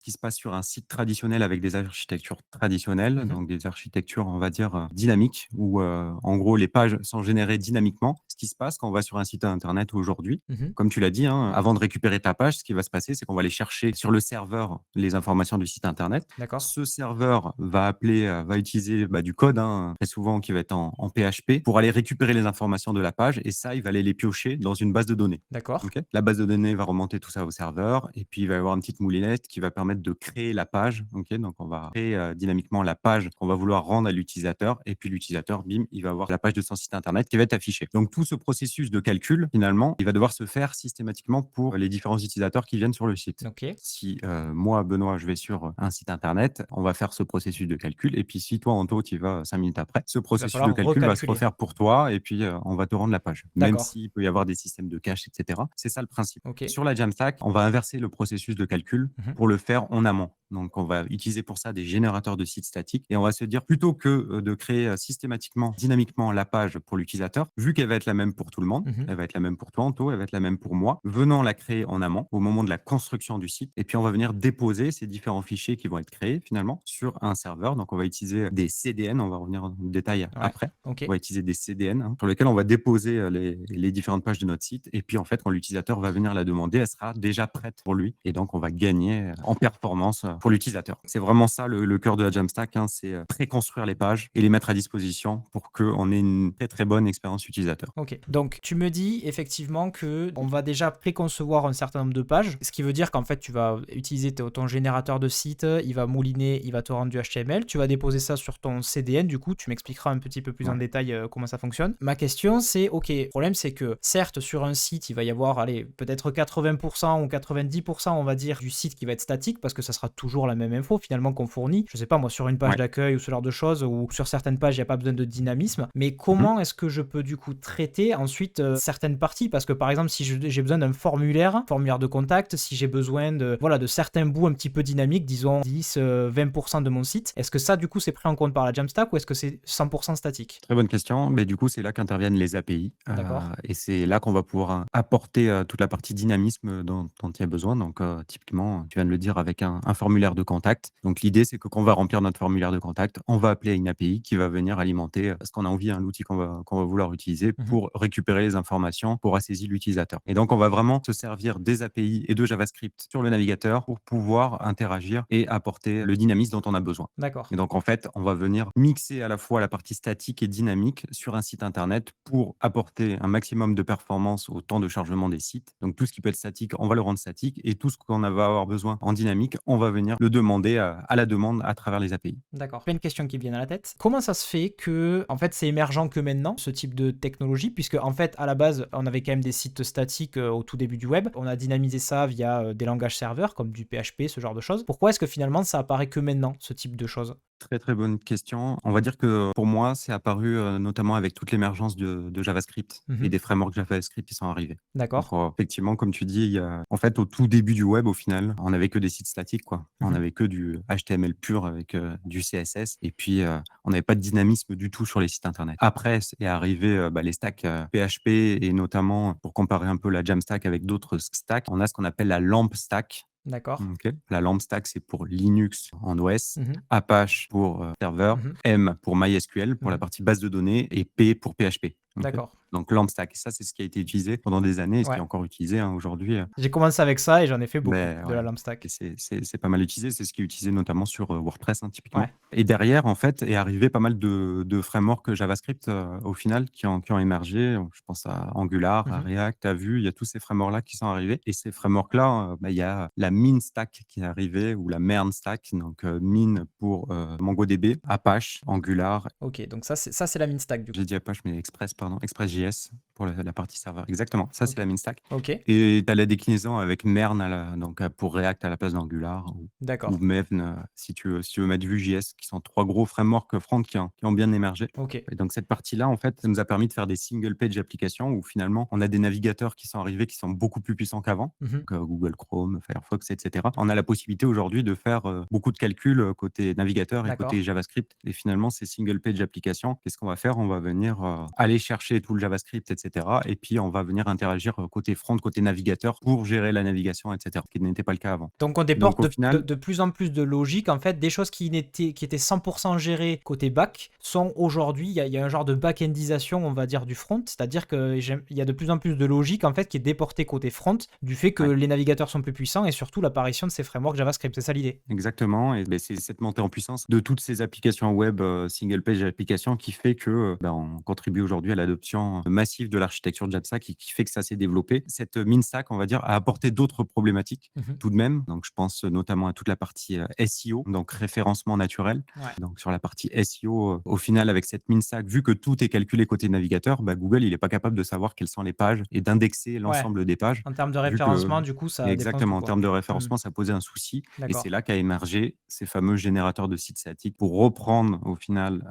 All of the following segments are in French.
ce qui se passe sur un site traditionnel avec des architectures traditionnelles, Mmh. donc des architectures, on va dire, dynamiques où, en gros, les pages sont générées dynamiquement. Ce qui se passe quand on va sur un site internet aujourd'hui, Mmh. comme tu l'as dit, hein, avant de récupérer ta page, ce qui va se passer, c'est qu'on va aller chercher sur le serveur les informations du site internet. D'accord. Ce serveur va appeler, va utiliser, du code, hein, très souvent qui va être en PHP pour aller récupérer les informations de la page et ça, il va aller les piocher dans une base de données. D'accord. OK. La base de données va remonter tout ça au serveur et puis il va y avoir une petite moulinette qui va permettre de créer la page. OK. Donc on va créer, dynamiquement la page qu'on va vouloir rendre à l'utilisateur et puis l'utilisateur, bim, il va avoir la page de son site internet qui va être affichée. Donc tout ce processus de calcul, finalement, il va devoir se faire systématiquement pour les différents utilisateurs qui viennent sur le site. OK. Si, moi, Benoît, je vais sur un site internet, on va faire ce processus de calcul et puis si toi, Anto, tu y vas 5 minutes après, ce Il va processus de falloir calcul va se recalculer. refaire pour toi et puis, on va te rendre la page. Même D'accord. s'il peut y avoir des systèmes de cache et cetera. C'est ça le principe. OK. Sur la Jamstack, on va inverser le processus de calcul Mmh. pour le faire en amont. Donc, on va utiliser pour ça des générateurs de sites statiques et on va se dire plutôt que, de créer, systématiquement, dynamiquement la page pour l'utilisateur, vu qu'elle va être la même pour tout le monde, Mmh. elle va être la même pour toi, Anto, elle va être la même pour moi, venons la créer en amont, au moment de la construction du site et puis on va venir déposer ces différents fichiers qui vont être créés finalement sur un serveur. Donc, on va utiliser des CDN, on va revenir en détail Ouais. après. OK. On va utiliser des CDN, hein, sur lesquels on va déposer, les différentes pages de notre site et puis, en fait, quand l'utilisateur va venir la demander, elle sera déjà prête pour lui et donc on va gagner, en performance, pour l'utilisateur. C'est vraiment ça le cœur de la Jamstack, hein, c'est, préconstruire les pages et les mettre à disposition pour qu'on ait une très, très bonne expérience utilisateur. OK. Donc tu me dis effectivement que on va déjà préconcevoir un certain nombre de pages, ce qui veut dire qu'en fait tu vas utiliser ton générateur de site, il va mouliner, il va te rendre du HTML, tu vas déposer ça sur ton CDN, du coup tu m'expliqueras un petit peu plus en Ouais. détail comment ça fonctionne. Ma question c'est, OK, le problème c'est que certes sur un site il va y avoir, allez, peut-être 80% ou 90% on va dire du site qui va être statique parce que ça sera toujours la même info finalement qu'on fournit. Je sais pas moi sur une page Ouais. d'accueil ou ce genre de choses ou sur certaines pages il n'y a pas besoin de dynamisme, mais Mmh mh. comment est-ce que je peux du coup traiter ensuite certaines parties? Parce que par exemple, si j'ai besoin d'un formulaire de contact, si j'ai besoin de, voilà, de certains bouts un petit peu dynamiques, disons 10, 20% de mon site, est-ce que ça, du coup, c'est pris en compte par la Jamstack ou est-ce que c'est 100% statique? Très bonne question. Mais du coup, c'est là qu'interviennent les API, D'accord. et c'est là qu'on va pouvoir, apporter, toute la partie dynamisme dont il y a besoin. Donc, typiquement, tu viens de le dire avec un formulaire de contact. Donc l'idée, c'est que quand on va remplir notre formulaire de contact, on va appeler une API qui va venir alimenter, ce qu'on a envie, hein, l'outil qu'on va vouloir utiliser Mhm. pour récupérer les informations, pour assaisir l'utilisateur. Et donc, on va vraiment se servir des API et de JavaScript sur le navigateur pour pouvoir interagir et apporter le dynamisme dont on a besoin. D'accord. Et donc, en fait, on va venir mixer à la fois la partie statique et dynamique sur un site internet pour apporter un maximum de performance au temps de chargement des sites. Donc, tout ce qui peut être statique, on va le rendre statique et tout ce qu'on va avoir besoin en dynamique, on va venir le demander à la demande à travers les API. D'accord. Plein de questions qui me viennent à la tête. Comment ça se fait que, en fait, c'est émergent que maintenant, ce type de technologie, puisque, en fait, à la base, on avait quand même des sites statiques au tout début du web. On a dynamisé ça via des langages serveurs, comme du PHP, ce genre de choses. Pourquoi est-ce que finalement, ça apparaît que maintenant, ce type de choses? Très, très bonne question. On va dire que pour moi, c'est apparu, notamment avec toute l'émergence de JavaScript et Mhm. des frameworks JavaScript qui sont arrivés. Donc, D'accord. effectivement, comme tu dis, il y a en fait, au tout début du web, au final, on n'avait que des sites statiques, quoi. On Mhm. avait que du HTML pur avec, du CSS et puis, on n'avait pas de dynamisme du tout sur les sites internet. Après est arrivé, les stacks, PHP et notamment, pour comparer un peu la Jamstack avec d'autres stacks, on a ce qu'on appelle la LAMP stack. D'accord. OK. La LAMP stack, c'est pour Linux en OS, Mhm. Apache pour, serveur, Mhm. M pour MySQL pour la Mhm. partie base de données et P pour PHP. OK. D'accord. Donc LAMP stack, ça, c'est ce qui a été utilisé pendant des années et ce qui est Ouais. encore utilisé, hein, aujourd'hui, J'ai commencé avec ça et j'en ai fait beaucoup, beh, de la ouais, lamp et stack. c'est pas mal utilisé. C'est ce qui est utilisé notamment sur, WordPress, hein, Ouais. typiquement. Et derrière, en fait, est arrivé pas mal de frameworks JavaScript, au final, qui ont émergé. Je pense à Angular, à Mhm. React, à Vue. Il y a tous ces frameworks-là qui sont arrivés et ces frameworks-là, il y a la Mean Stack qui est arrivée ou la Mern Stack, donc Mean pour, MongoDB, Apache, Angular. Ok, donc ça c'est la min stack du coup. J'ai dit Apache, mais Express, pardon, Express.js pour la partie serveur. Exactement, ça, c'est Ok. la Mean Stack. Ok. Et tu as la déclinaison avec Mern donc pour React à la place d'Angular ou D'accord. Maven, si tu veux mettre Vue.js, qui sont 3 gros frameworks front qui ont bien émergé. Ok. Et donc cette partie-là, en fait, ça nous a permis de faire des single page applications où finalement, on a des navigateurs qui sont arrivés, qui sont beaucoup plus puissants qu'avant, Mhm. donc Google Chrome, Firefox et cetera. On a la possibilité aujourd'hui de faire, beaucoup de calculs, côté navigateur et D'accord. côté JavaScript et finalement, ces single page applications, qu'est-ce qu'on va faire? On va venir, aller chercher tout le JavaScript, et cetera. Et puis, on va venir interagir côté front, côté navigateur pour gérer la navigation, et cetera, ce qui n'était pas le cas avant. Donc on Donc déporte au de final, de plus en plus de logique, en fait, des choses qui étaient 100% gérées côté back sont aujourd'hui, il y a un genre de back-endisation, on va dire, du front, c'est-à-dire qu'il y a de plus en plus de logique, en fait, qui est déportée côté front, du fait que ouais. les navigateurs sont plus puissants et surtout l'apparition de ces frameworks JavaScript, c'est ça l'idée? Exactement, et beh, c'est cette montée en puissance de toutes ces applications web, single page applications qui fait que, on contribue aujourd'hui à l'adoption massive de l'architecture Jamstack et qui fait que ça s'est développé. Cette min stack, on va dire, a apporté d'autres problématiques Mmh. tout de même. Donc je pense notamment à toute la partie, SEO, donc référencement naturel. Ouais. Donc sur la partie SEO, au final avec cette min stack, vu que tout est calculé côté navigateur, Google, il est pas capable de savoir quelles sont les pages et d'indexer Ouais. l'ensemble des pages, En termes de vu que référencement, du coup, ça défonce tout, exactement, en quoi. termes de Mmh. référencement, ça posait un souci. Et c'est D'accord. là qu'a émergé ces fameux générateurs de sites statiques pour reprendre au final,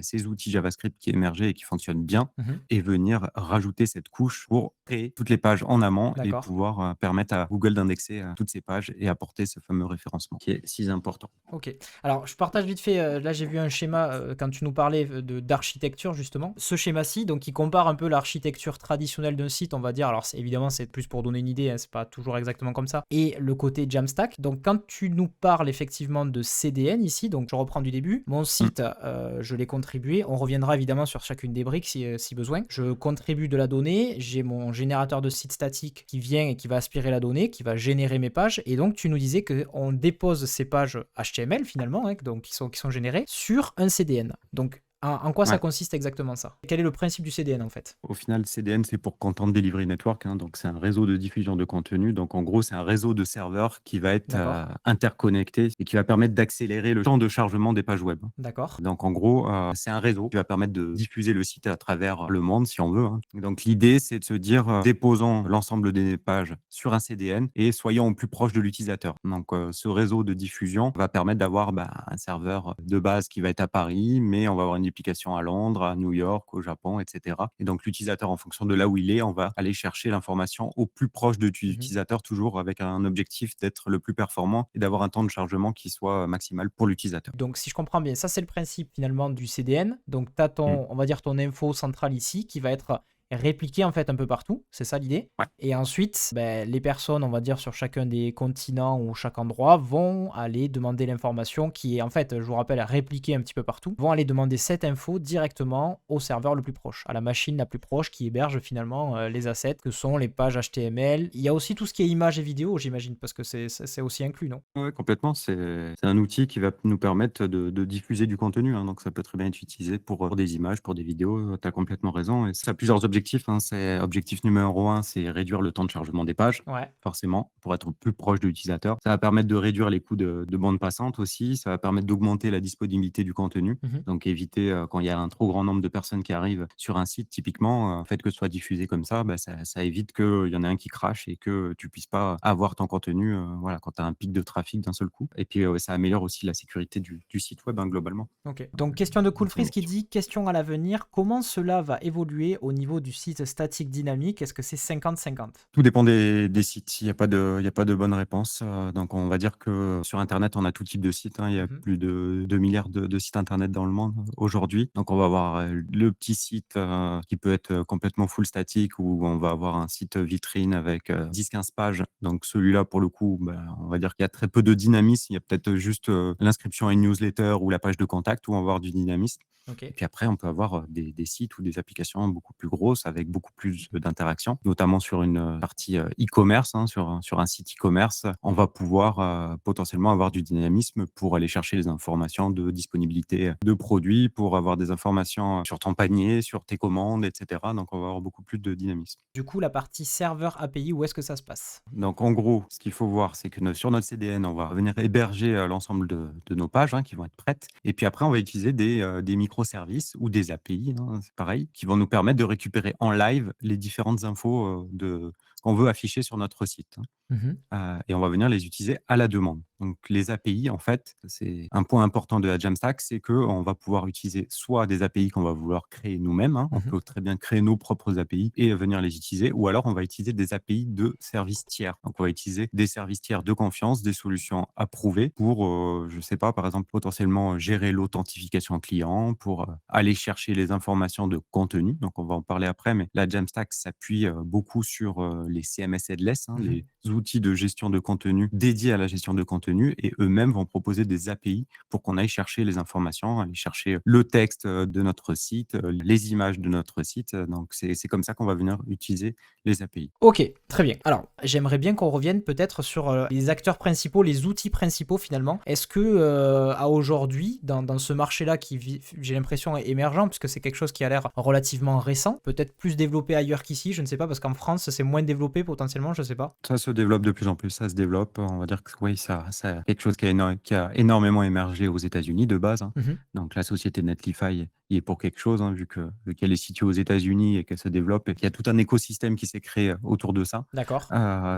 ces outils JavaScript qui émergeaient et qui fonctionnent bien Mmh. et venir rajouter cette couche pour créer toutes les pages en amont et D'accord. pouvoir, permettre à Google d'indexer, toutes ces pages et apporter ce fameux référencement qui est si important. OK. Alors, je partage vite fait, là, j'ai vu un schéma, quand tu nous parlais, d'architecture, justement. Ce schéma-ci, donc, qui compare un peu l'architecture traditionnelle d'un site, on va dire. Alors, évidemment, c'est plus pour donner une idée, hein, c'est pas toujours exactement comme ça. Et le côté Jamstack. Donc, quand tu nous parles effectivement de CDN ici, donc je reprends du début. Mon Mmh. site, je l'ai contribué. On reviendra évidemment sur chacune des briques si besoin. Je contribue de la donnée. J'ai mon générateur de site statique qui vient et qui va aspirer la donnée, qui va générer mes pages. Et donc, tu nous disais qu'on dépose ces pages HTML finalement, hein, donc qui sont générées sur un CDN. Donc, en quoi ça Ouais. consiste exactement ça? Quel est le principe du CDN en fait? Au final, CDN, c'est pour Content Delivery Network, hein, donc c'est un réseau de diffusion de contenu. Donc en gros, c'est un réseau de serveurs qui va être, D'accord, interconnecté et qui va permettre d'accélérer le temps de chargement des pages web. d'accord. Donc en gros, c'est un réseau qui va permettre de diffuser le site à travers le monde si on veut, hein. Donc l'idée, c'est de se dire, déposons l'ensemble des pages sur un CDN et soyons au plus proche de l'utilisateur. Donc ce réseau de diffusion va permettre d'avoir, un serveur de base qui va être à Paris, mais on va avoir une application à Londres, à New York, au Japon, et cetera. Et donc l'utilisateur, en fonction de là où il est, on va aller chercher l'information au plus proche de Mhm. l'utilisateur, toujours avec un objectif d'être le plus performant et d'avoir un temps de chargement qui soit maximal pour l'utilisateur. Donc, si je comprends bien, ça c'est le principe finalement du CDN. Donc, tu as Mmh. on va dire ton info centrale ici qui va être répliquée en fait un peu partout. C'est ça l'idée. Ouais. Et ensuite, ben, les personnes, on va dire sur chacun des continents ou chaque endroit, vont aller demander l'information qui est en fait, je vous rappelle, répliquée un petit peu partout. Vont aller demander cette info directement au serveur le plus proche, à la machine la plus proche qui héberge finalement les assets que sont les pages HTML. Il y a aussi tout ce qui est images et vidéos, j'imagine, parce que c'est aussi inclus, non? Ouais, complètement. C'est un outil qui va nous permettre de diffuser du contenu, hein, donc ça peut très bien être utilisé pour des images, pour des vidéos, tu as complètement raison et ça a plusieurs objectifs, hein. C'est objectif numéro un, c'est réduire le temps de chargement des pages, Ouais. forcément, pour être plus proche de l'utilisateur. Ça va permettre de réduire les coûts de bande passante aussi, ça va permettre d'augmenter la disponibilité du contenu, Mhm. donc éviter, quand il y a un trop grand nombre de personnes qui arrivent sur un site typiquement, le fait que ce soit diffusé comme ça, ça évite qu'il y en ait un qui crache et que tu puisses pas avoir ton contenu, voilà, quand tu as un pic de trafic d'un seul coup et puis, ça améliore aussi la sécurité du site web, hein, globalement. Ok. Donc, question de Donc c'est une Coolfreeze qui option. dit question à l'avenir, comment cela va évoluer au niveau du site statique dynamique? Est-ce que c'est 50-50? Tout dépend des sites. Il y a pas de bonne réponse, donc on va dire que sur internet, on a tout type de sites, hein. Il y a Mhm. plus de 2 milliards de sites internet dans le monde aujourd'hui. Donc on va avoir, le petit site, qui peut être, complètement full statique où on va avoir un site vitrine avec, 10-15 pages. Donc celui-là, pour le coup, on va dire qu'il y a très peu de dynamisme. Il y a peut-être juste, l'inscription à une newsletter ou la page de contact où on va avoir du dynamisme. Ok. Et puis après, on peut avoir, des sites ou des applications beaucoup plus grosses avec beaucoup plus d'interactions, notamment sur une, partie, e-commerce, hein, sur un site e-commerce. On va pouvoir, potentiellement avoir du dynamisme pour aller chercher les informations de disponibilité, de produits, pour avoir des informations, sur ton panier, sur tes commandes, et cetera. Donc on va avoir beaucoup plus de dynamisme. Du coup, la partie serveur API, où est-ce que ça se passe? Donc en gros, ce qu'il faut voir, c'est que sur notre CDN, on va venir héberger, l'ensemble de nos pages, hein, qui vont être prêtes et puis après on va utiliser des microservices ou des API, hein, c'est pareil, qui vont nous permettre de récupérer en live les différentes infos, qu'on veut afficher sur notre site, hein. Mmh. Et on va venir les utiliser à la demande. Donc les API, en fait, c'est un point important de la Jamstack, c'est qu'on va pouvoir utiliser soit des API qu'on va vouloir créer nous-mêmes, hein, on Mmh. peut très bien créer nos propres API et venir les utiliser, ou alors on va utiliser des API de services tiers. Donc on va utiliser des services tiers de confiance, des solutions approuvées pour, je sais pas, par exemple, potentiellement gérer l'authentification client, pour aller chercher les informations de contenu. Donc on va en parler après, mais la Jamstack s'appuie beaucoup sur les CMS headless, hein, Mmh. les outils de gestion de contenu dédiés à la gestion de contenu, et eux-mêmes vont proposer des API pour qu'on aille chercher les informations, aller chercher le texte de notre site, les images de notre site. Donc c'est comme ça qu'on va venir utiliser les API. OK, très bien. Alors, j'aimerais bien qu'on revienne peut-être sur, les acteurs principaux, les outils principaux finalement. Est-ce que, à aujourd'hui, dans ce marché-là qui j'ai l'impression est émergent, puisque c'est quelque chose qui a l'air relativement récent, peut-être plus développé ailleurs qu'ici, je ne sais pas, parce qu'en France, c'est moins développé potentiellement, je sais pas? Ça se développe de plus en plus, ça se développe. On va dire que oui, ça quelque chose qui a énormément émergé aux États-Unis de base, hein. Mmh. Donc la société Netlify y est pour quelque chose, hein, vu qu'elle est située aux États-Unis et qu'elle se développe et qu'il y a tout un écosystème qui s'est créé autour de ça. D'accord.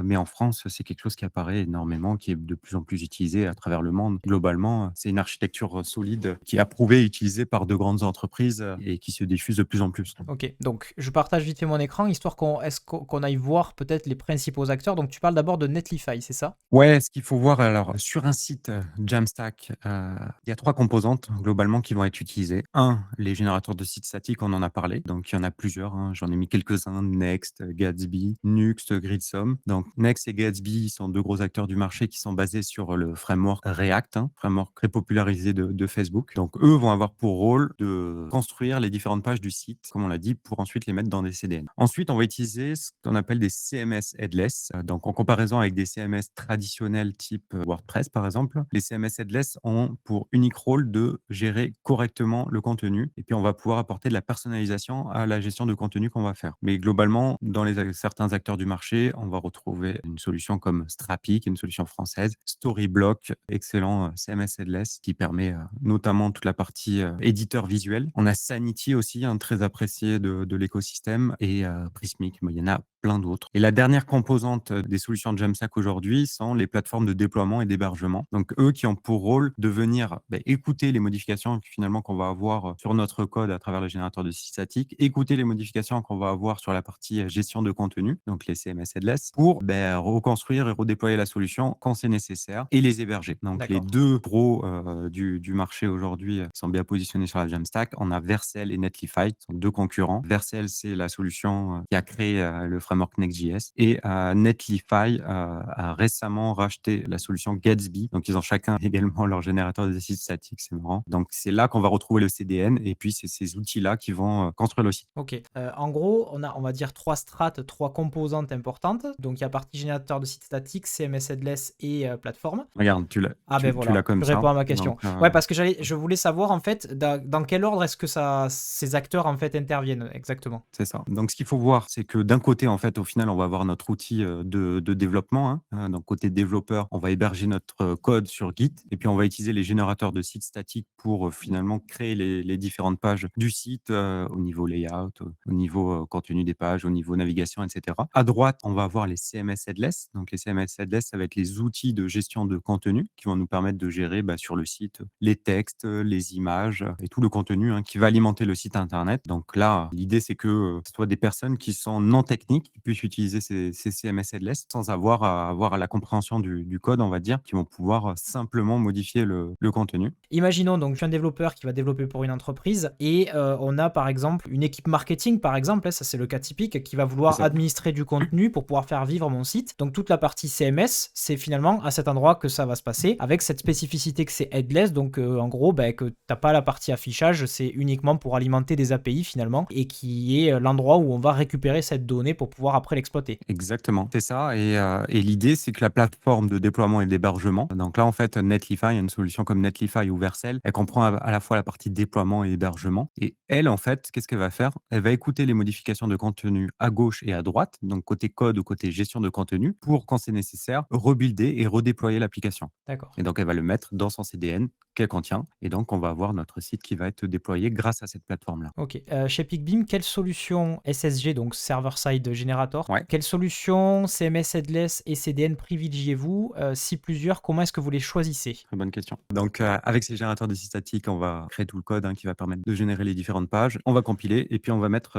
Mais en France, c'est quelque chose qui apparaît énormément, qui est de plus en plus utilisé à travers le monde. Globalement, c'est une architecture solide qui est approuvée et utilisée par de grandes entreprises, et qui se diffuse de plus en plus. OK, donc je partage vite fait mon écran, histoire qu'on aille voir peut-être les principaux acteurs. Donc tu parles d'abord de Netlify, c'est ça? Ouais, ce qu'il faut voir alors sur un site, Jamstack, il y a 3 composantes globalement qui vont être utilisées. Un, les générateurs de sites statiques, on en a parlé, donc il y en a plusieurs, hein, j'en ai mis quelques-uns: Next, Gatsby, Nuxt, Gridsom. Donc Next et Gatsby sont 2 gros acteurs du marché qui sont basés sur le framework React, hein, framework très popularisé de Facebook. Donc eux vont avoir pour rôle de construire les différentes pages du site, comme on l'a dit, pour ensuite les mettre dans des CDN. Ensuite, on va utiliser ce qu'on appelle des CMS headless, donc en comparaison avec des CMS traditionnels type WordPress par exemple, les CMS headless ont pour unique rôle de gérer correctement le contenu, et puis on va pouvoir apporter de la personnalisation à la gestion de contenu qu'on va faire. Mais globalement, dans certains acteurs du marché, on va retrouver une solution comme Strapi, qui est une solution française, Storyblock, excellent CMS headless qui permet notamment toute la partie éditeur visuel. On a Sanity aussi, hein, très apprécié de l'écosystème, et Prismic, mais il y en a plein d'autres. Et la dernière composante des solutions de Jamstack aujourd'hui sont les plateformes de déploiement et d'hébergement. Donc eux qui ont pour rôle de venir écouter les modifications finalement qu'on va avoir sur notre code à travers le générateur de sites statiques, écouter les modifications qu'on va avoir sur la partie gestion de contenu, donc les CMS headless, pour reconstruire et redéployer la solution quand c'est nécessaire et les héberger. Donc les D'accord. deux gros du marché aujourd'hui qui sont bien positionnés sur la Jamstack, on a Vercel et Netlify, qui sont 2 concurrents. Vercel, c'est la solution qui a créé le framework Next.js, et Netlify a récemment racheté la solution Gatsby. Donc ils ont chacun également leur générateur de sites statiques, c'est marrant. Donc c'est là qu'on va retrouver le CDN, et puis c'est ces outils-là qui vont construire le site. OK. En gros, on va dire 3 strates, 3 composantes importantes. Donc il y a partie générateur de sites statiques, CMS headless et plateforme. Regarde, Ah ben tu l'as voilà, comme tu ça. réponds à ma question. Donc, Ouais, parce que je voulais savoir en fait dans quel ordre est-ce que ces acteurs en fait interviennent exactement. c'est ça. Donc, ce qu'il faut voir, c'est que d'un côté, en fait, au final, on va avoir notre outil de développement, hein. Donc, côté développeur, on va héberger notre code sur Git, et puis on va utiliser les générateurs de sites statiques pour finalement créer les différentes pages du site, au niveau layout, au niveau contenu des pages, au niveau navigation, etc. À droite, on va avoir les CMS headless. Donc, les CMS headless, ça va être les outils de gestion de contenu qui vont nous permettre de gérer sur le site les textes, les images et tout le contenu, hein, qui va alimenter le site internet. Donc là, l'idée, c'est que ce soit des personnes qui sont non techniques qui puissent utiliser ces CMS headless sans avoir à avoir la compréhension du code, on va dire, qui vont pouvoir simplement modifier le contenu. Imaginons donc je suis un développeur qui va développer pour une entreprise et on a par exemple une équipe marketing par exemple, hein, ça c'est le cas typique, qui va C'est vouloir ça. administrer du contenu pour pouvoir faire vivre mon site. Donc toute la partie CMS, c'est finalement à cet endroit que ça va se passer avec cette spécificité que c'est headless. Donc en gros, que t'as pas la partie affichage, c'est uniquement pour alimenter des API finalement et qui est l'endroit où on va récupérer cette donnée pour pouvoir après l'exploiter. Exactement, c'est ça, et l'idée, c'est que la plateforme de déploiement et d'hébergement, donc là, en fait, Netlify, une solution comme Netlify ou Vercel, elle comprend à la fois la partie déploiement et hébergement, et elle, en fait, qu'est-ce qu'elle va faire? Elle va écouter les modifications de contenu à gauche et à droite, donc côté code ou côté gestion de contenu, pour, quand c'est nécessaire, rebuilder et redéployer l'application. D'accord. Et donc elle va le mettre dans son CDN qu'elle contient. Et donc, on va avoir notre site qui va être déployé grâce à cette plateforme-là. Ok. Chez PicBeam, quelle solution SSG, donc Server-Side Generator, Ouais. quelle solution CMS Headless et CDN privilégiez-vous? Si plusieurs, comment est-ce que vous les choisissez? Très bonne question. Donc, avec ces générateurs de sites statiques, on va créer tout le code qui va permettre de générer les différentes pages. On va compiler et puis on va mettre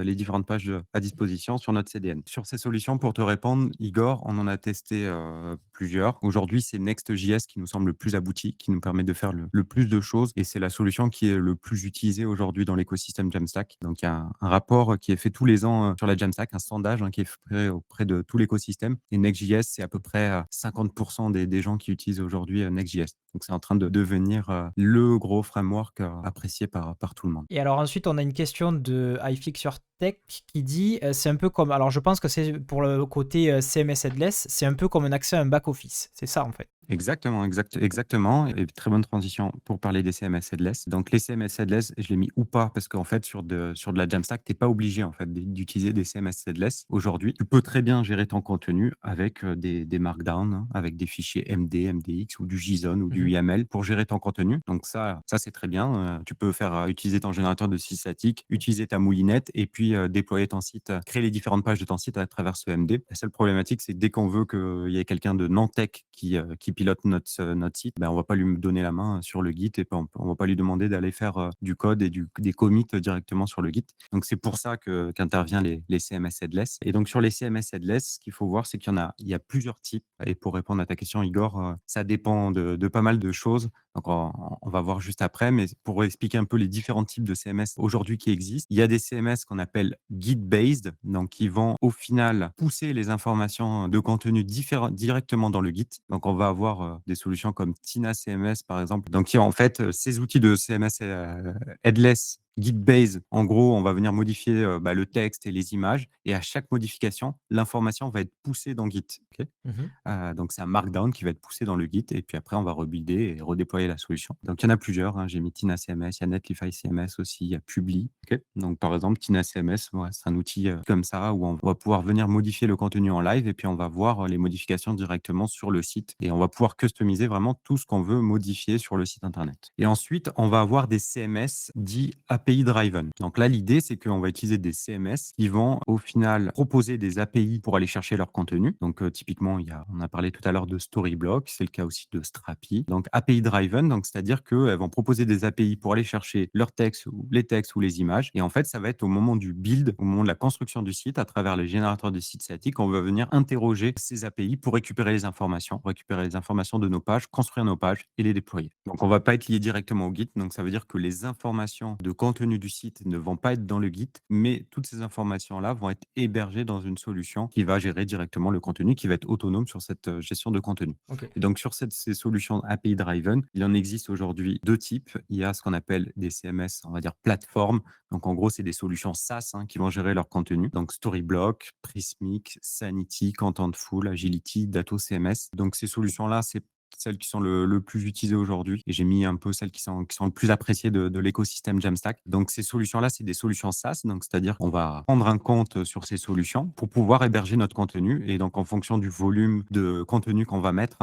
les différentes pages à disposition sur notre CDN. Sur ces solutions, pour te répondre, Igor, on en a testé plusieurs. Aujourd'hui, c'est Next.js qui nous semble le plus abouti, qui nous permet de faire le plus de choses et c'est la solution qui est le plus utilisée aujourd'hui dans l'écosystème Jamstack. Donc, il y a un rapport qui est fait tous les ans sur la Jamstack, un sondage qui est fait auprès de tout l'écosystème. Et Next.js, c'est à peu près 50% des gens qui utilisent aujourd'hui Next.js. Donc, c'est en train de devenir le gros framework apprécié par tout le monde. Et alors ensuite, on a une question de iFixYourTech qui dit, c'est un peu comme, alors je pense que c'est pour le côté CMS Headless, c'est un peu comme un accès à un back-office. C'est ça en fait. Exactement, exactement. Et très bonne transition pour parler des CMS headless. Donc, les CMS headless, je l'ai mis ou pas parce qu'en fait, sur de la Jamstack, tu n'es pas obligé en fait d'utiliser des CMS headless. Aujourd'hui, tu peux très bien gérer ton contenu avec des markdown, avec des fichiers MD, MDX ou du JSON ou du YAML pour gérer ton contenu. Donc, ça c'est très bien. Tu peux faire utiliser ton générateur de site statique, utiliser ta moulinette et puis déployer ton site, créer les différentes pages de ton site à travers ce MD. La seule problématique, c'est que dès qu'on veut qu'il y ait quelqu'un de non-tech qui pilote notre site, on va pas lui donner la main sur le Git et on va pas lui demander d'aller faire du code et des commits directement sur le Git. Donc, c'est pour ça qu'intervient les CMS headless. Et donc, sur les CMS headless, ce qu'il faut voir, c'est il y a plusieurs types. Et pour répondre à ta question, Igor, ça dépend de pas mal de choses. Donc, on va voir juste après, mais pour expliquer un peu les différents types de CMS aujourd'hui qui existent, il y a des CMS qu'on appelle Git-based, donc qui vont au final pousser les informations de contenu directement dans le Git. Donc, on va avoir des solutions comme Tina CMS, par exemple. Donc, il y a en fait ces outils de CMS headless Git-based. En gros, on va venir modifier le texte et les images, et à chaque modification, l'information va être poussée dans Git. Ok. Mhm. Donc, c'est un markdown qui va être poussé dans le Git et puis après, on va rebuilder et redéployer la solution. Donc, il y en a plusieurs. J'ai mis Tina CMS, il y a Netlify CMS aussi, il y a Publi. Ok. Donc, par exemple, Tina CMS, c'est un outil comme ça où on va pouvoir venir modifier le contenu en live et puis on va voir les modifications directement sur le site et on va pouvoir customiser vraiment tout ce qu'on veut modifier sur le site internet. Et ensuite, on va avoir des CMS dits API driven. Donc là, l'idée, c'est qu'on va utiliser des CMS qui vont au final proposer des API pour aller chercher leur contenu. Donc, typiquement, on a parlé tout à l'heure de Storyblock, c'est le cas aussi de Strapi. Donc, API driven, donc c'est-à-dire qu'elles vont proposer des API pour aller chercher leurs textes ou les images. Et en fait, ça va être au moment du build, au moment de la construction du site, à travers les générateurs de sites statiques, on va venir interroger ces API pour récupérer les informations de nos pages, construire nos pages et les déployer. Donc, on va pas être lié directement au Git. Donc, ça veut dire que les informations de contenu du site ne vont pas être dans le Git, mais toutes ces informations-là vont être hébergées dans une solution qui va gérer directement le contenu, qui va être autonome sur cette gestion de contenu. Ok. Et donc, sur ces solutions API driven, il en existe aujourd'hui deux types. Il y a ce qu'on appelle des CMS, on va dire plateformes. Donc, en gros, c'est des solutions SaaS qui vont gérer leur contenu. Donc, Storyblock, Prismic, Sanity, Contentful, Agility, Dato CMS. Donc, ces solutions-là, c'est celles qui sont le plus utilisées aujourd'hui. Et j'ai mis un peu celles qui sont le plus appréciées de l'écosystème Jamstack. Donc, ces solutions-là, c'est des solutions SaaS. Donc, c'est-à-dire qu'on va prendre un compte sur ces solutions pour pouvoir héberger notre contenu. Et donc, en fonction du volume de contenu qu'on va mettre,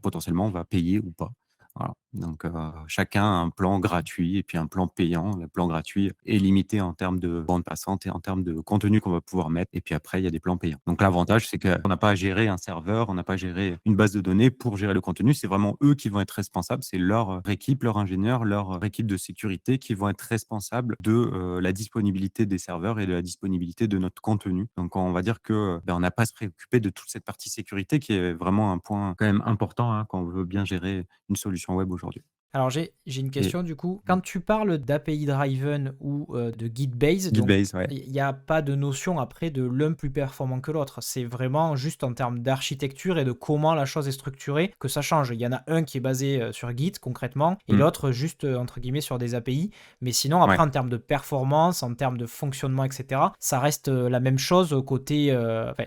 potentiellement, on va payer ou pas. Voilà. Donc, chacun a un plan gratuit et puis un plan payant. Le plan gratuit est limité en termes de bande passante et en termes de contenu qu'on va pouvoir mettre. Et puis après, il y a des plans payants. Donc, l'avantage, c'est qu'on n'a pas à gérer un serveur, on n'a pas à gérer une base de données pour gérer le contenu. C'est vraiment eux qui vont être responsables. C'est leur équipe, leur ingénieur, leur équipe de sécurité qui vont être responsables de la disponibilité des serveurs et de la disponibilité de notre contenu. Donc, on va dire que on n'a pas à se préoccuper de toute cette partie sécurité qui est vraiment un point quand même important quand on veut bien gérer une solution web aujourd'hui. Alors j'ai une Et question du coup. Quand tu parles d'API driven ou de Git-based, donc Gitbase, ouais. il n'y a pas de notion après de l'un plus performant que l'autre. C'est vraiment juste en termes d'architecture et de comment la chose est structurée que ça change. Il y en a un qui est basé sur Git concrètement et l'autre juste entre guillemets sur des API. Mais sinon après Ouais. en termes de performance, en termes de fonctionnement, etc., ça reste la même chose au côté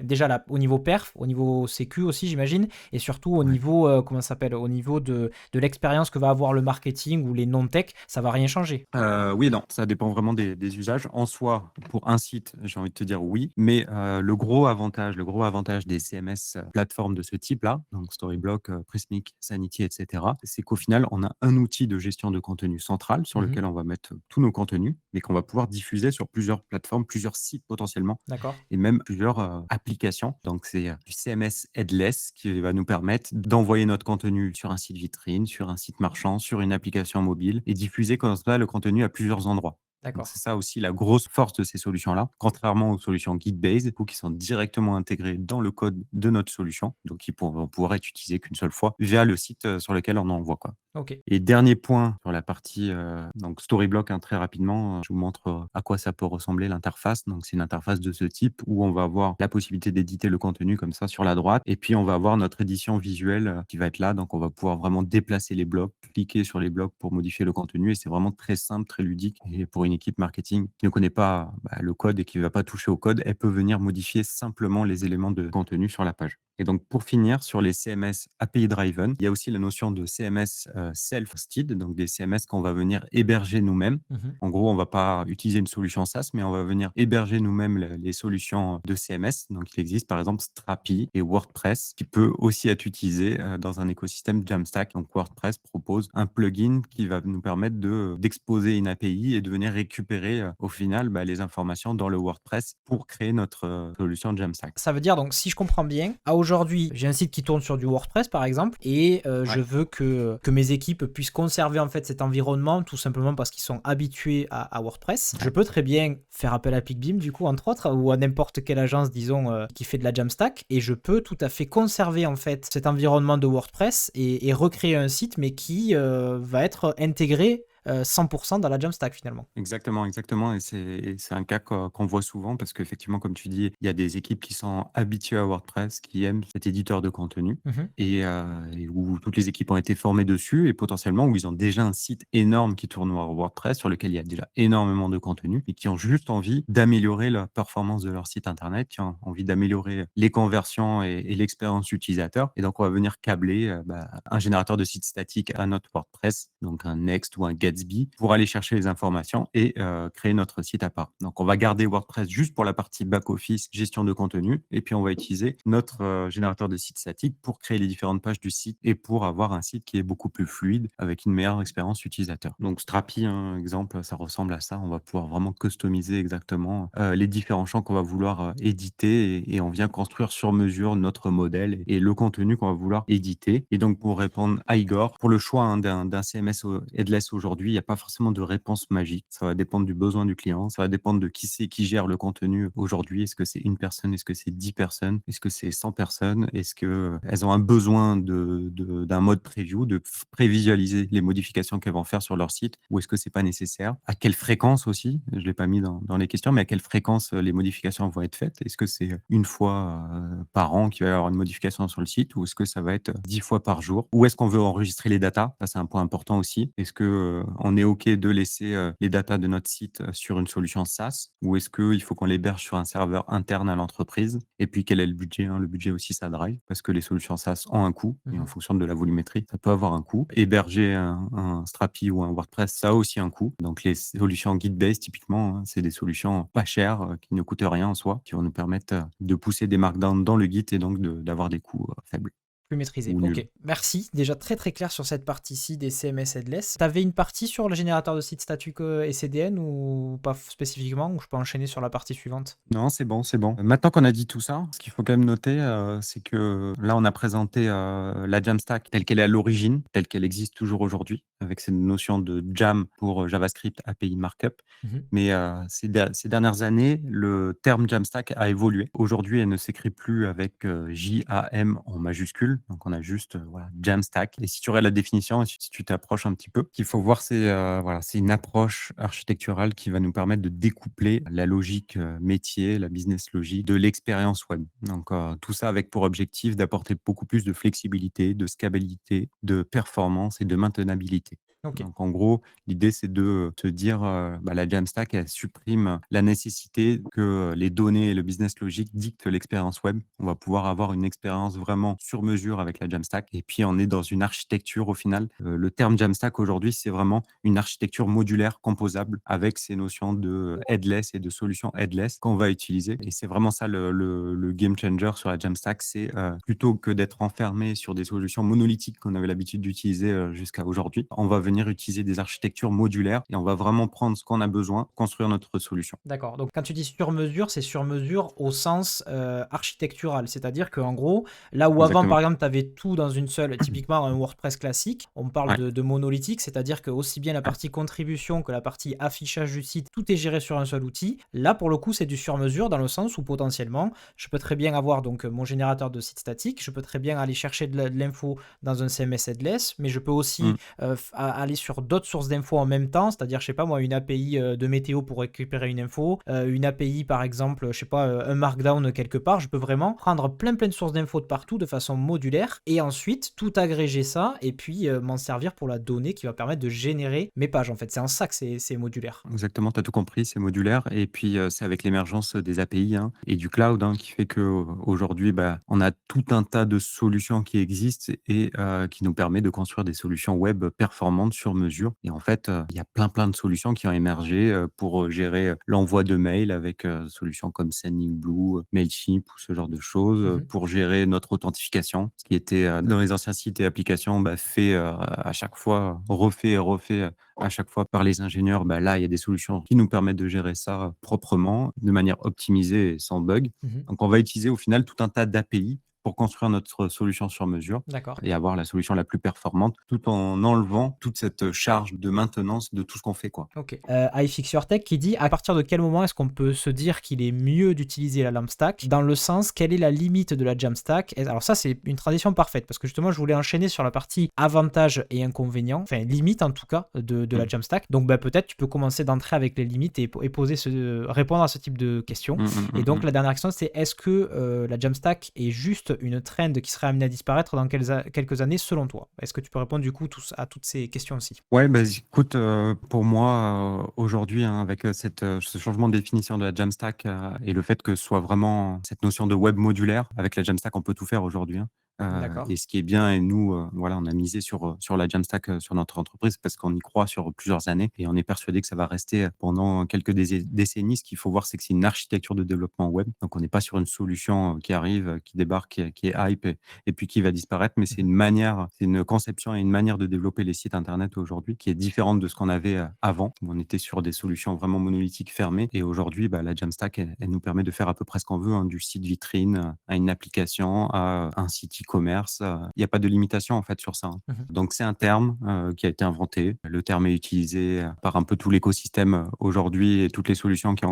déjà au niveau perf, au niveau sécu aussi j'imagine, et surtout au Ouais. niveau comment ça s'appelle, au niveau de l'expérience que va avoir avoir le marketing ou les non-tech, ça va rien changer. Oui et non, ça dépend vraiment des usages. En soi, pour un site, j'ai envie de te dire oui, mais le gros avantage des CMS, plateformes de ce type-là, donc Storyblock, Prismic, Sanity et cetera, c'est qu'au final, on a un outil de gestion de contenu central sur Mmh. lequel on va mettre tous nos contenus, mais qu'on va pouvoir diffuser sur plusieurs plateformes, plusieurs sites potentiellement D'accord. et même plusieurs, applications. Donc c'est, du CMS headless qui va nous permettre d'envoyer notre contenu sur un site vitrine, sur un site marchand, sur une application mobile et diffuser comme ça le contenu à plusieurs endroits. Donc D'accord. c'est ça aussi la grosse force de ces solutions-là, contrairement aux solutions Git-based ou qui sont directement intégrées dans le code de notre solution, donc qui vont pouvoir être utilisées qu'une seule fois via le site, sur lequel on envoie, quoi. OK. Et dernier point sur la partie, donc Storyblock, hein, très rapidement, je vous montre, à quoi ça peut ressembler l'interface. Donc c'est une interface de ce type où on va avoir la possibilité d'éditer le contenu comme ça sur la droite et puis on va avoir notre édition visuelle, qui va être là. Donc on va pouvoir vraiment déplacer les blocs, cliquer sur les blocs pour modifier le contenu et c'est vraiment très simple, très ludique et pour une équipe marketing qui ne connaît pas, le code et qui ne va pas toucher au code, elle peut venir modifier simplement les éléments de contenu sur la page. Et donc, pour finir, sur les CMS API Driven, il y a aussi la notion de CMS self-hosted, donc des CMS qu'on va venir héberger nous-mêmes. Mmh. En gros, on va pas utiliser une solution SaaS, mais on va venir héberger nous-mêmes les solutions de CMS. Donc, il existe par exemple Strapi et WordPress qui peut aussi être utilisé dans un écosystème Jamstack. Donc, WordPress propose un plugin qui va nous permettre d'exposer une API et de venir récupérer au final les informations dans le WordPress pour créer notre solution Jamstack. Ça veut dire donc, si je comprends bien, à aujourd'hui, j'ai un site qui tourne sur du WordPress par exemple, et je Ouais. veux que mes équipes puissent conserver en fait cet environnement tout simplement parce qu'ils sont habitués à WordPress. Je Ouais. peux très bien faire appel à PicBeam du coup entre autres ou à n'importe quelle agence disons qui fait de la Jamstack et je peux tout à fait conserver en fait cet environnement de WordPress et recréer un site mais qui va être intégré 100% dans la Jamstack finalement. Exactement, exactement et c'est un cas qu'on voit souvent parce qu'effectivement, comme tu dis, il y a des équipes qui sont habituées à WordPress, qui aiment cet éditeur de contenu Mhm. et où toutes les équipes ont été formées dessus et potentiellement où ils ont déjà un site énorme qui tourne en WordPress, sur lequel il y a déjà énormément de contenu et qui ont juste envie d'améliorer la performance de leur site internet, qui ont envie d'améliorer les conversions et l'expérience utilisateur et donc on va venir câbler, un générateur de site statique à notre WordPress, donc un Next ou un Gatsby pour aller chercher les informations et créer notre site à part. Donc on va garder WordPress juste pour la partie back office, gestion de contenu et puis on va utiliser notre, générateur de site statique pour créer les différentes pages du site et pour avoir un site qui est beaucoup plus fluide avec une meilleure expérience utilisateur. Donc Strapi, un exemple, ça ressemble à ça. On va pouvoir vraiment customiser exactement, les différents champs qu'on va vouloir, éditer et on vient construire sur mesure notre modèle et le contenu qu'on va vouloir éditer. Et donc pour répondre à Igor, pour le choix, hein, d'un CMS headless aujourd'hui, il y a pas forcément de réponse magique. Ça va dépendre du besoin du client, ça va dépendre de qui c'est qui gère le contenu aujourd'hui. Est-ce que c'est une personne? Est-ce que c'est 10 personnes? Est-ce que c'est 100 personnes? Est-ce que elles ont un besoin d'un mode preview, de prévisualiser les modifications qu'elles vont faire sur leur site? Ou est-ce que c'est pas nécessaire? À quelle fréquence aussi? Je l'ai pas mis dans les questions, mais à quelle fréquence, les modifications vont être faites? Est-ce que c'est une fois, par an qu'il va y avoir une modification sur le site ou est-ce que ça va être 10 fois par jour? Où est-ce qu'on veut enregistrer les datas? Ça, c'est un point important aussi. Est-ce que, on est OK de laisser, les datas de notre site, sur une solution SaaS ou est-ce qu'il faut qu'on l'héberge sur un serveur interne à l'entreprise? Et puis quel est le budget, hein? Le budget aussi, ça drive parce que les solutions SaaS ont un coût et en Mhm. fonction de la volumétrie, ça peut avoir un coût. Héberger un Strapi ou un WordPress, ça a aussi un coût. Donc les solutions Git-based typiquement, hein, c'est des solutions pas chères, qui ne coûtent rien en soi, qui vont nous permettre, de pousser des markdowns dans le Git et donc d'avoir des coûts, faibles Plus maîtrisé. ou nuls. Ok, merci. Déjà très très clair sur cette partie-ci des CMS headless. T'avais une partie sur le générateur de site statique et CDN ou pas spécifiquement, ou je peux enchaîner sur la partie suivante? Non, c'est bon, c'est bon. Maintenant qu'on a dit tout ça, ce qu'il faut quand même noter, c'est que là, on a présenté, la Jamstack telle qu'elle est à l'origine, telle qu'elle existe toujours aujourd'hui, avec cette notion de jam pour, JavaScript API Markup. Mhm. Mais, ces dernières années, le terme Jamstack a évolué. Aujourd'hui, elle ne s'écrit plus avec, J-A-M en majuscule, donc on a juste, voilà, Jamstack et si tu regardes la définition et si tu t'approches un petit peu, qu'il faut voir, c'est, voilà, c'est une approche architecturale qui va nous permettre de découpler la logique, métier, la business logic de l'expérience web. Donc, tout ça avec pour objectif d'apporter beaucoup plus de flexibilité, de scalabilité, de performance et de maintenabilité. OK. Donc en gros, l'idée c'est de se dire, la Jamstack elle supprime la nécessité que les données et le business logic dictent l'expérience web. On va pouvoir avoir une expérience vraiment sur mesure avec la Jamstack et puis on est dans une architecture au final, le terme Jamstack aujourd'hui, c'est vraiment une architecture modulaire composable avec ces notions de headless et de solutions headless qu'on va utiliser et c'est vraiment ça le game changer sur la Jamstack, c'est, plutôt que d'être enfermé sur des solutions monolithiques qu'on avait l'habitude d'utiliser, jusqu'à aujourd'hui, on va venir utiliser des architectures modulaires et on va vraiment prendre ce qu'on a besoin, construire notre solution. D'accord, donc quand tu dis sur mesure, c'est sur mesure au sens, architectural. C'est-à-dire qu'en gros, là où avant, par Exactement. exemple, tu avais tout dans une seule typiquement un WordPress classique, on parle Ouais. de monolithique, c'est-à-dire que aussi bien la Ouais. partie contribution que la partie affichage du site, tout est géré sur un seul outil. Là, pour le coup, c'est du sur mesure dans le sens où potentiellement, je peux très bien avoir donc, mon générateur de site statique, je peux très bien aller chercher de l'info dans un CMS headless, mais je peux aussi, Mmh. aller sur d'autres sources d'infos en même temps, c'est-à-dire, je sais pas moi, une API de météo pour récupérer une info, une API par exemple, je sais pas, un markdown quelque part, je peux vraiment prendre plein de sources d'infos de partout de façon modulaire et ensuite tout agréger ça et puis m'en servir pour la donnée qui va permettre de générer mes pages en fait. C'est en ça que c'est modulaire. Exactement, tu as tout compris, c'est modulaire et puis, c'est avec l'émergence des API, hein, et du cloud, hein, qui fait qu'aujourd'hui, on a tout un tas de solutions qui existent et qui nous permet de construire des solutions web performantes sur mesure et en fait, il y a plein de solutions qui ont émergé, pour, gérer, l'envoi de mails avec, solutions comme Sendinblue, Mailchimp ou ce genre de choses, Mmh. pour gérer notre authentification. Ce qui était, dans les anciens sites et applications, fait, à chaque fois, refait et refait, à chaque fois par les ingénieurs, là, il y a des solutions qui nous permettent de gérer ça proprement, de manière optimisée et sans bug. Mmh. Donc on va utiliser au final tout un tas d'API pour construire notre solution sur mesure D'accord. et avoir la solution la plus performante, tout en enlevant toute cette charge de maintenance de tout ce qu'on fait, quoi. OK. iFixYourTech qui dit: «À partir de quel moment est-ce qu'on peut se dire qu'il est mieux d'utiliser la Lampstack?» Dans le sens, quelle est la limite de la Jamstack? Et alors ça, c'est une transition parfaite parce que justement, je voulais enchaîner sur la partie avantages et inconvénients, enfin limite en tout cas de la Mmh. Jamstack. Donc peut-être tu peux commencer d'entrer avec les limites et poser répondre à ce type de questions. Mmh, mmh, Et mmh, donc mmh. la dernière question, c'est est-ce que, la Jamstack est juste une trend qui serait amenée à disparaître dans quelques années selon toi? Est-ce que tu peux répondre du coup à toutes ces questions aussi? Ouais, écoute, pour moi, aujourd'hui, hein, avec, ce changement de définition de la Jamstack, et le fait que ce soit vraiment cette notion de web modulaire, avec la Jamstack, on peut tout faire aujourd'hui, hein. D'accord. Et ce qui est bien et nous, voilà, on a misé sur la Jamstack, sur notre entreprise parce qu'on y croit sur plusieurs années et on est persuadé que ça va rester, pendant quelques décennies. Ce qu'il faut voir, c'est que c'est une architecture de développement web. Donc on n'est pas sur une solution, qui arrive, qui débarque, qui est hype et puis qui va disparaître, mais c'est Mmh. une manière, c'est une conception et une manière de développer les sites internet aujourd'hui qui est différente de ce qu'on avait, avant, où on était sur des solutions vraiment monolithiques fermées et aujourd'hui, la Jamstack, elle nous permet de faire à peu près ce qu'on veut, hein, du site vitrine, à une application, à un site e-commerce, il y a pas de limitation en fait sur ça, hein. Mmh. Donc c'est un terme, qui a été inventé. Le terme est utilisé, par un peu tout l'écosystème, aujourd'hui et toutes les solutions qui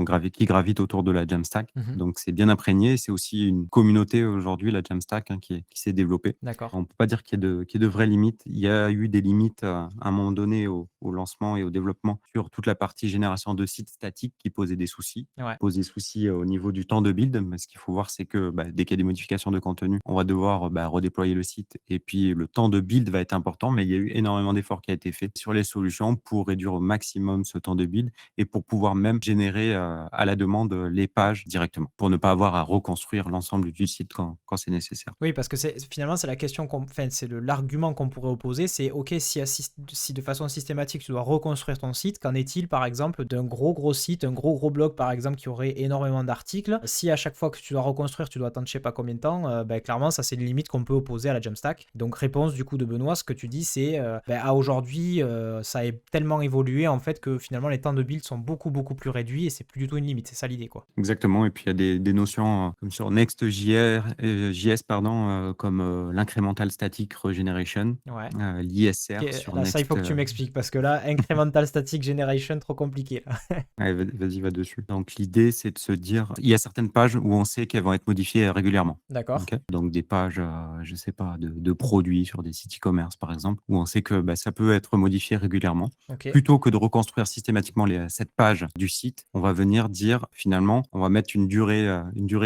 gravitent autour de la Jamstack. Mmh. Donc c'est bien imprégné. C'est aussi une communauté aujourd'hui, la Jamstack, hein, qui s'est développée. D'accord. On peut pas dire qu'il y ait de vraies limites. Il y a eu des limites, à un moment donné au lancement et au développement sur toute la partie génération de sites statiques qui posait des soucis. Ouais. Posait souci, au niveau du temps de build. Mais ce qu'il faut voir, c'est que, dès qu'il y a des modifications de contenu, on va devoir, redéployer le site et puis le temps de build va être important. Mais il y a eu énormément d'efforts qui a été fait sur les solutions pour réduire au maximum ce temps de build et pour pouvoir même générer, à la demande, les pages directement, pour ne pas avoir à reconstruire l'ensemble du site quand c'est nécessaire. Oui, parce que finalement, c'est la question enfin, c'est l'argument qu'on pourrait opposer, c'est OK, si de façon systématique tu dois reconstruire ton site, qu'en est-il par exemple d'un gros site, un gros blog par exemple qui aurait énormément d'articles? Si à chaque fois que tu dois reconstruire, tu dois attendre je sais pas combien de temps, clairement, ça c'est une limite qu'on peut opposer à la Jamstack. Donc, réponse du coup de Benoît, ce que tu dis, c'est à aujourd'hui, ça a tellement évolué en fait que finalement les temps de build sont beaucoup plus réduits et c'est plus du tout une limite, c'est ça l'idée quoi. Exactement et puis il y a des notions, comme sur Next.js, pardon, comme, l'incremental static regeneration, Ouais. l'ISR OK, sur là, ça, il Next, faut que tu m'expliques parce que là, Incremental Static Generation, trop compliqué là. ouais, vas-y, va dessus. Donc l'idée, c'est de se dire il y a certaines pages où on sait qu'elles vont être modifiées, régulièrement. D'accord. OK? Donc des pages, je sais pas, de produits sur des sites e-commerce, par exemple, où on sait que, bah, ça peut être modifié régulièrement. OK. Plutôt que de reconstruire systématiquement cette page du site, on va venir dire, finalement, on va mettre une durée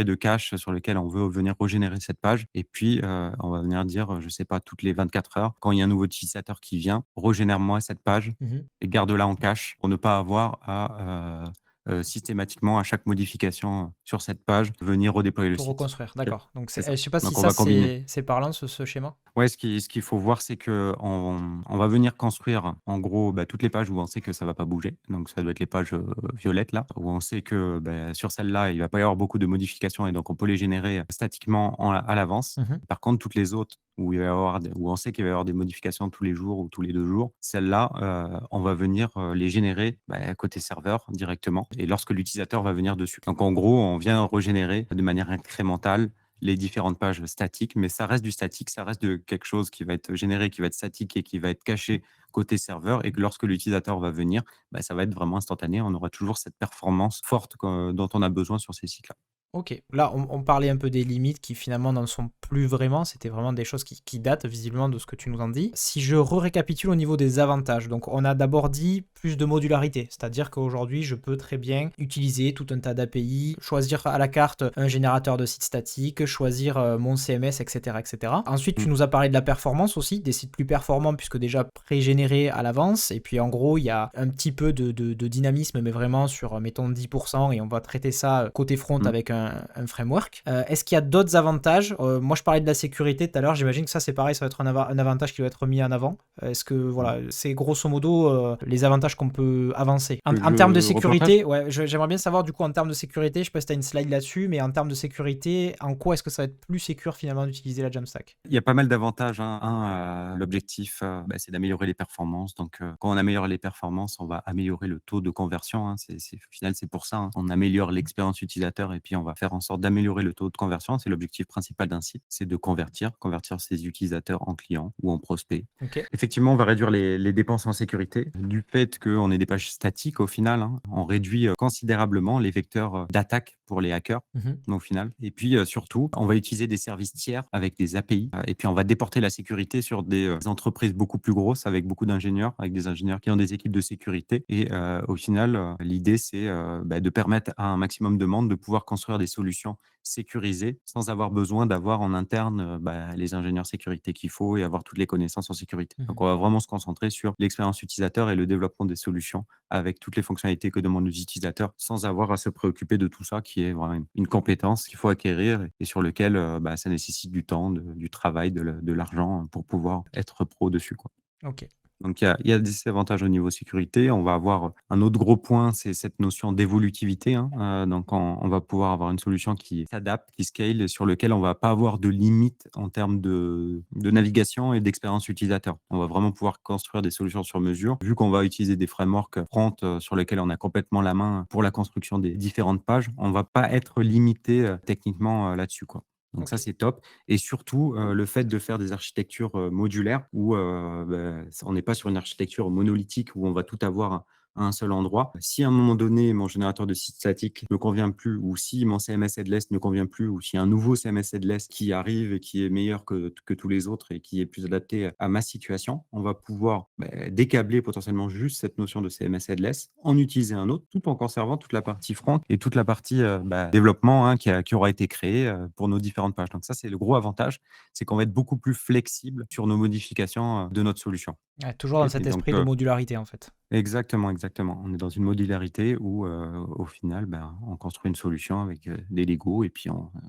de cache sur lequel on veut venir régénérer cette page et puis, on va venir dire, je sais pas, toutes les 24 heures, quand il y a un nouveau utilisateur qui vient: «Régénère-moi cette page Mmh. et garde-la en cache», pour ne pas avoir à, systématiquement, à chaque modification sur cette page, venir redéployer le Tout site. reconstruire, OK? d'accord. Donc C'est c'est ça. je sais pas si Donc on ça va combiner. c'est parlant ce schéma? Ouais, ce qu'il faut voir, c'est qu'on va venir construire, en gros, bah, toutes les pages où on sait que ça va pas bouger. Donc ça doit être les pages, violettes là, où on sait que, bah, sur celle-là, il va pas y avoir beaucoup de modifications et donc on peut les générer statiquement à l'avance. Mmh. Par contre, toutes les autres où il va y avoir où on sait qu'il va y avoir des modifications tous les jours ou tous les 2 jours, celles-là, on va venir, les générer, bah, côté serveur directement et lorsque l'utilisateur va venir dessus. Donc en gros, on vient régénérer de manière incrémentale les différentes pages statiques, mais ça reste du statique, ça reste de quelque chose qui va être généré, qui va être statique et qui va être caché côté serveur et que lorsque l'utilisateur va venir, bah, ça va être vraiment instantané. On aura toujours cette performance forte dont on a besoin sur ces sites-là. OK. Là, on parlait un peu des limites qui finalement n'en sont plus vraiment. C'était vraiment des choses qui datent visiblement de ce que tu nous en dis. Si je récapitule au niveau des avantages, donc on a d'abord dit plus de modularité, c'est-à-dire qu'aujourd'hui, je peux très bien utiliser tout un tas d'API, choisir à la carte un générateur de site statique, choisir mon CMS, etc., etc. Ensuite, tu Mmh. nous as parlé de la performance aussi, des sites plus performants puisque déjà pré-générés à l'avance. Et puis en gros, il y a un petit peu de dynamisme, mais vraiment sur, mettons, 10%, et on va traiter ça côté front Mmh. avec un framework. Est-ce qu'il y a d'autres avantages? Moi, je parlais de la sécurité tout à l'heure. J'imagine que ça, c'est pareil, ça va être un avantage qui va être mis en avant. Est-ce que, Mmh. voilà, c'est grosso modo les avantages qu'on peut avancer. En termes de Je repartage. sécurité, ouais, j'aimerais bien savoir du coup en termes de sécurité, je sais pas si tu as une slide là-dessus, mais en termes de sécurité, en quoi est-ce que ça va être plus sécure finalement d'utiliser la Jamstack? Il y a pas mal d'avantages, hein. L'objectif, bah, c'est d'améliorer les performances. Donc, quand on améliore les performances, on va améliorer le taux de conversion, hein. Au final, c'est pour ça, hein. On améliore l'expérience utilisateur et puis on va faire en sorte d'améliorer le taux de conversion. C'est l'objectif principal d'un site, c'est de convertir ses utilisateurs en clients ou en prospects. Ok. Effectivement, on va réduire les dépenses en sécurité. Du fait qu'on ait des pages statiques au final, hein, on réduit, considérablement les vecteurs, d'attaque pour les hackers. Mhm. Au final et puis, surtout, on va utiliser des services tiers avec des API, et puis on va déporter la sécurité sur des, entreprises beaucoup plus grosses avec beaucoup d'ingénieurs, avec des ingénieurs qui ont des équipes de sécurité et au final, l'idée c'est, bah, de permettre à un maximum de monde de pouvoir construire des solutions sécurisées sans avoir besoin d'avoir en interne, bah, les ingénieurs sécurité qu'il faut et avoir toutes les connaissances en sécurité. Donc Mhm. on va vraiment se concentrer sur l'expérience utilisateur et le développement des solutions avec toutes les fonctionnalités que demandent les utilisateurs, sans avoir à se préoccuper de tout ça, qui est vraiment une compétence qu'il faut acquérir et sur lequel, bah, ça nécessiite du temps, du travail, de l'argent pour pouvoir être pro dessus, quoi. Ok. Donc il y a des avantages au niveau sécurité. On va avoir un autre gros point, c'est cette notion d'évolutivité, hein. Donc on va pouvoir avoir une solution qui s'adapte, qui scale, et sur lequel on va pas avoir de limite en termes de navigation et d'expérience utilisateur. On va vraiment pouvoir construire des solutions sur mesure. Vu qu'on va utiliser des frameworks front, sur lesquels on a complètement la main pour la construction des différentes pages, on va pas être limité, techniquement, là-dessus, quoi. Donc ça, Ok. c'est top et surtout, le fait de faire des architectures, modulaires où, bah, on n'est pas sur une architecture monolithique où on va tout avoir à un seul endroit. Si à un moment donné, mon générateur de site statique ne convient plus ou si mon CMS headless ne convient plus ou s'il y a un nouveau CMS headless qui arrive et qui est meilleur que tous les autres et qui est plus adapté à ma situation, on va pouvoir, bah, décabler potentiellement juste cette notion de CMS headless, en utiliser un autre, tout en conservant toute la partie front et toute la partie, bah, développement, hein, qui aura été créée, pour nos différentes pages. Donc ça, c'est le gros avantage, c'est qu'on va être beaucoup plus flexible sur nos modifications, de notre solution. Ouais, toujours OK dans et cet donc, esprit de modularité en fait. exactement, exactement. On est dans une modularité où, au final, ben, on construit une solution avec, des Legos et puis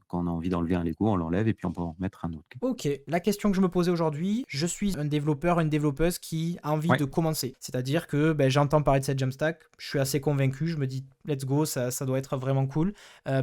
quand on a envie d'enlever un Lego, on l'enlève et puis on peut en remettre un autre. Ok, la question que je me posais aujourd'hui, je suis un développeur, une développeuse qui a envie Ouais. de commencer. C'est-à-dire que ben, j'entends parler de cette Jamstack, je suis assez convaincu, je me dis let's go, ça doit être vraiment cool.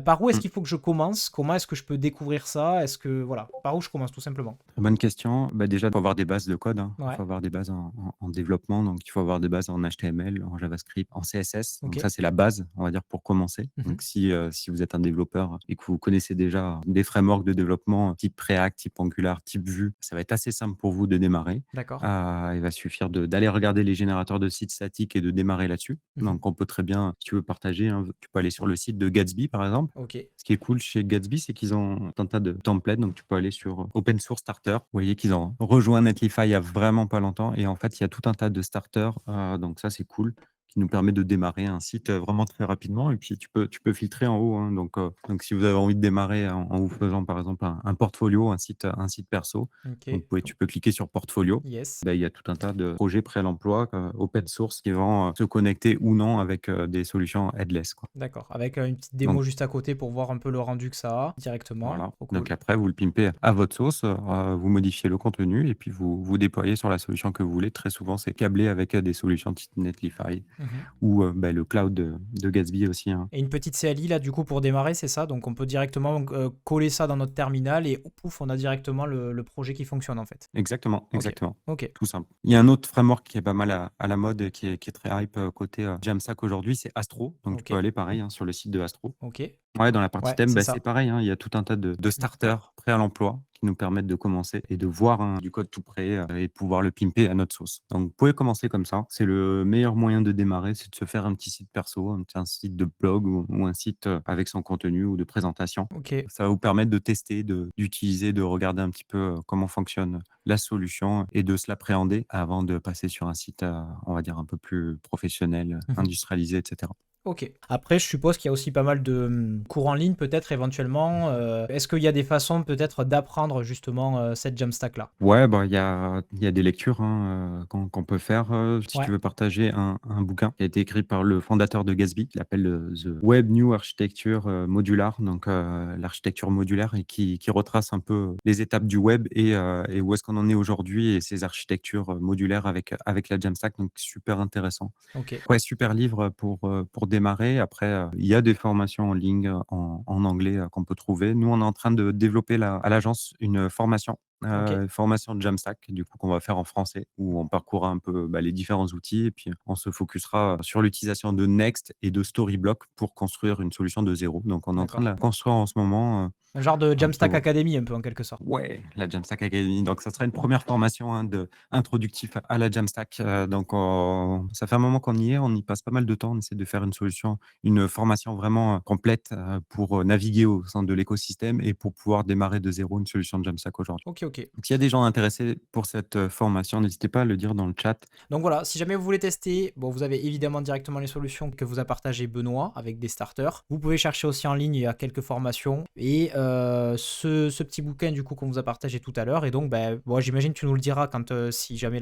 Par où est-ce Mmh. qu'il faut que je commence? Comment est-ce que je peux découvrir ça? Est-ce que voilà, par où je commence tout simplement? Très bonne question. Bah, déjà, il faut avoir des bases de code, hein. Il Ouais. faut avoir des bases en développement, donc il faut avoir des bases en HTML, en JavaScript, en CSS. Donc OK. ça, c'est la base, on va dire, pour commencer. Mmh. Donc si vous êtes un développeur et que vous connaissez déjà des frameworks de développement type React, type Angular, type Vue, ça va être assez simple pour vous de démarrer. D'accord. Il va suffire d'aller regarder les générateurs de sites statiques et de démarrer là-dessus. Mmh. Donc on peut très bien, si tu veux partager, hein, tu peux aller sur le site de Gatsby, par exemple. OK. Ce qui est cool chez Gatsby, c'est qu'ils ont un tas de templates. Donc, tu peux aller sur Open Source Starter. Vous voyez qu'ils ont rejoint Netlify il y a vraiment pas longtemps. Et en fait, il y a tout un tas de starters. Donc, ça, c'est cool, qui nous permet de démarrer un site vraiment très rapidement. Et puis, tu peux filtrer en haut, hein. Donc, si vous avez envie de démarrer en vous faisant, par exemple, un portfolio, un site perso, donc, OK. tu peux cliquer sur portfolio. Yes. Ben, il y a tout un tas de projets prêts à l'emploi, open source, qui vont se connecter ou non avec des solutions headless, quoi. D'accord. Avec, une petite Donc, démo juste à côté pour voir un peu le rendu que ça a directement. voilà. Trop cool. Donc après, vous le pimpez à votre sauce, vous modifiez le contenu et puis vous déployez sur la solution que vous voulez. Très souvent, c'est câblé avec des solutions type Netlify Mmh. ou le cloud de Gatsby aussi, hein. Et une petite CLI là du coup pour démarrer, c'est ça? Donc on peut directement, coller ça dans notre terminal et pouf, on a directement le projet qui fonctionne en fait? Exactement, OK. exactement. OK. Tout simple. Il y a un autre framework qui est pas mal à la mode et qui est très hype côté Jamstack aujourd'hui, c'est Astro. Donc tu peux OK. aller pareil, hein, sur le site de Astro. OK. Ouais, dans la partie Ouais, thème, c'est c'est ça. pareil, hein, il y a tout un tas de starters prêts à l'emploi qui nous permettent de commencer et de voir, hein, du code tout prêt, et pouvoir le pimper à notre sauce. Donc, vous pouvez commencer comme ça. C'est le meilleur moyen de démarrer, c'est de se faire un petit site perso, un site de blog ou un site avec son contenu ou de présentation. OK. Ça va vous permettre de tester, d'utiliser, de regarder un petit peu comment fonctionne la solution et de se l'appréhender avant de passer sur un site, on va dire, un peu plus professionnel, Mmh. industrialisé, etc. OK. Après, je suppose qu'il y a aussi pas mal de, cours en ligne peut-être éventuellement, est-ce qu'il y a des façons peut-être d'apprendre justement, cette Jamstack là? Ouais, bah, il y a des lectures, hein, qu'on peut faire, si Ouais. tu veux partager un bouquin qui a été écrit par le fondateur de Gatsby, qui l'appelle, The Web New Architecture, Modular, donc l'architecture modulaire et qui retrace un peu les étapes du web et où est-ce qu'on en est aujourd'hui et ces architectures, modulaires avec la Jamstack, donc super intéressant. OK. Ouais, super livre pour démarrer. Après, il y a des formations en ligne, en anglais, qu'on peut trouver. Nous, on est en train de développer à l'agence une OK. formation de Jamstack, du coup, qu'on va faire en français, où on parcourra un peu, les différents outils et puis on se focusera sur l'utilisation de Next et de Storyblock pour construire une solution de zéro. Donc on est en train de D'accord. la construire en ce moment, Un genre de un peu. Jamstack Academy un peu en quelque sorte? Ouais, la Jamstack Academy. Donc, ça sera une première formation, hein, introductif à la Jamstack. Donc, ça fait un moment qu'on y est, on y passe pas mal de temps. On essaie de faire une formation vraiment complète pour naviguer au sein de l'écosystème et pour pouvoir démarrer de zéro une solution de Jamstack aujourd'hui. OK, OK. Donc, s'il y a des gens intéressés pour cette formation, n'hésitez pas à le dire dans le chat. Donc voilà, si jamais vous voulez tester, bon, vous avez évidemment directement les solutions que vous a partagé Benoît avec des starters. Vous pouvez chercher aussi en ligne, il y a quelques formations. Et ce petit bouquin du coup qu'on vous a partagé tout à l'heure. Et donc, ben, bon, j'imagine que tu nous le diras quand si jamais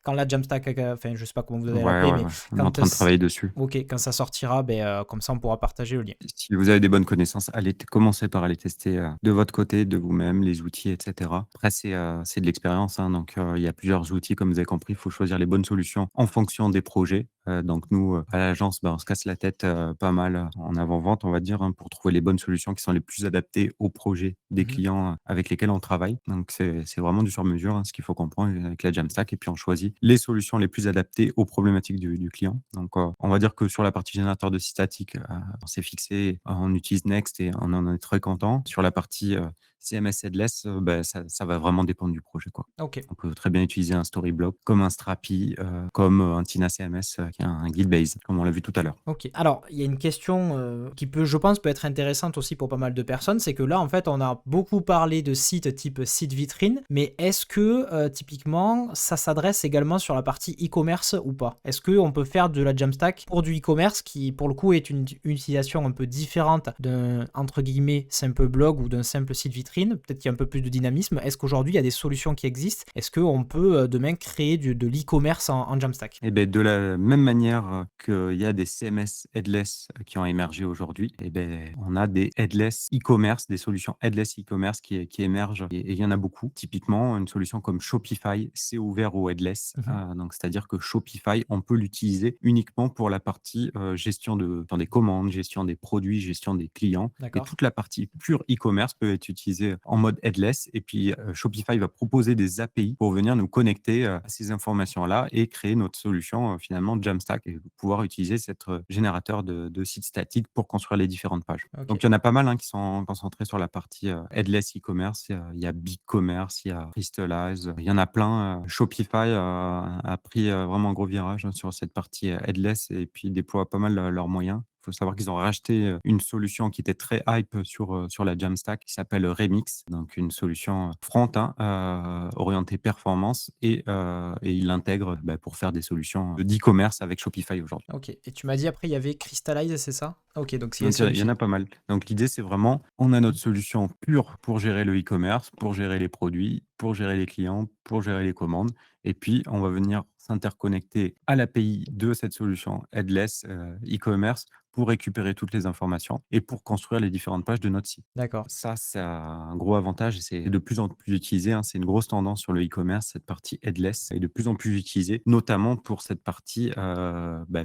quand la Jamstack, enfin je sais pas comment vous allez Ouais, l'appeler, ouais, mais ouais. On est en quand, train de travailler dessus. ok, quand ça sortira, ben, comme ça on pourra partager le lien. Si vous avez des bonnes connaissances, commencez par aller tester de votre côté, de vous-même, les outils, etc. Après, c'est de l'expérience, hein, donc il y a plusieurs outils, comme vous avez compris. Il faut choisir les bonnes solutions en fonction des projets. Donc nous, à l'agence, on se casse la tête pas mal en avant-vente, on va dire, hein, pour trouver les bonnes solutions qui sont les plus adaptées aux projets des Mhm. clients avec lesquels on travaille. Donc c'est vraiment du sur-mesure, hein, ce qu'il faut comprendre avec la Jamstack. Et puis on choisit les solutions les plus adaptées aux problématiques du client. Donc on va dire que sur la partie générateur de site statique, on s'est fixé, on utilise Next et on en est très content. Sur la partie CMS Headless, ça va vraiment dépendre du projet, quoi. Ok. On peut très bien utiliser un Storyblock, comme un Strapi, comme un Tina CMS, qui est un Guildbase, comme on l'a vu tout à l'heure. Ok. Alors, il y a une question qui peut, je pense, peut être intéressante aussi pour pas mal de personnes, c'est que là, en fait, on a beaucoup parlé de sites type site vitrine, mais est-ce que typiquement, ça s'adresse également sur la partie e-commerce ou pas? Est-ce qu'on peut faire de la Jamstack pour du e-commerce qui, pour le coup, est une utilisation un peu différente d'un, entre guillemets, simple blog ou d'un simple site vitrine? Peut-être qu'il y a un peu plus de dynamisme. Est-ce qu'aujourd'hui, il y a des solutions qui existent? Est-ce qu'on peut demain créer de l'e-commerce en Jamstack? Et ben de la même manière qu'il y a des CMS headless qui ont émergé aujourd'hui, et ben on a des headless e-commerce, des solutions headless e-commerce qui émergent et il y en a beaucoup. Typiquement, une solution comme Shopify, c'est ouvert au headless. Mhm. Donc c'est-à-dire que Shopify, on peut l'utiliser uniquement pour la partie gestion des commandes, gestion des produits, gestion des clients. Et D'accord. toute la partie pure e-commerce peut être utilisée utiliser en mode headless. Et puis, Shopify va proposer des API pour venir nous connecter à ces informations-là et créer notre solution finalement Jamstack et pouvoir utiliser cette générateur de sites statiques pour construire les différentes pages. OK. Donc, il y en a pas mal qui sont concentrés sur la partie headless e-commerce. Il y a BigCommerce, il y a Crystallize, il y en a plein. Shopify a pris vraiment un gros virage sur cette partie headless et puis déploie pas mal leurs moyens. Il faut savoir qu'ils ont racheté une solution qui était très hype sur la Jamstack qui s'appelle Remix, donc une solution front orientée performance et ils l'intègrent pour faire des solutions d'e-commerce avec Shopify aujourd'hui. OK. Et tu m'as dit après, il y avait Crystallize, c'est ça? OK, donc c'est Donc c'est une il y en fille. a pas mal. Donc l'idée, c'est vraiment, on a notre solution pure pour gérer le e-commerce, pour gérer les produits, pour gérer les clients, pour gérer les commandes et puis on va venir s'interconnecter à l'API de cette solution headless, e-commerce pour récupérer toutes les informations et pour construire les différentes pages de notre site. D'accord. Ça, c'est un gros avantage et c'est de plus en plus utilisé, hein. C'est une grosse tendance sur le e-commerce, cette partie headless est de plus en plus utilisée, notamment pour cette partie,